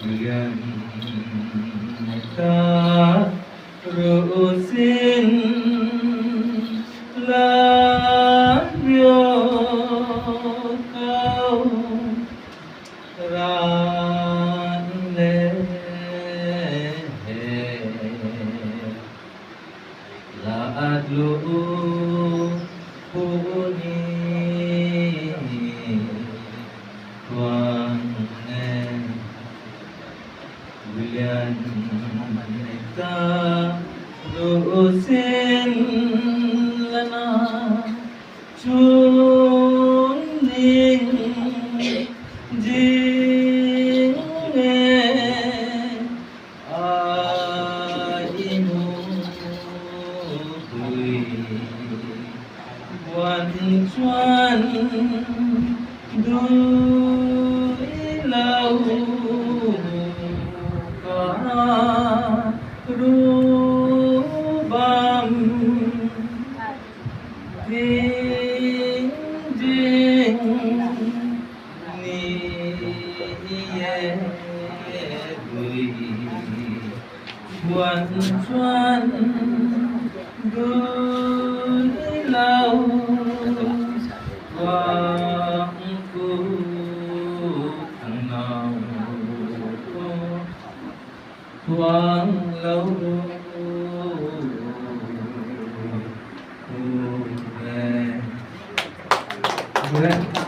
nguyện ta rủ xin lá biêu cao ran lê la lu puni quang nguyện ta rủ xin lana chun ninh jing ai mu tui quan chuan đuôi lâu cả ru bam ding ding ni ye đuôi quan chuan đuôi lâu quang cu thằng nào quang lâu về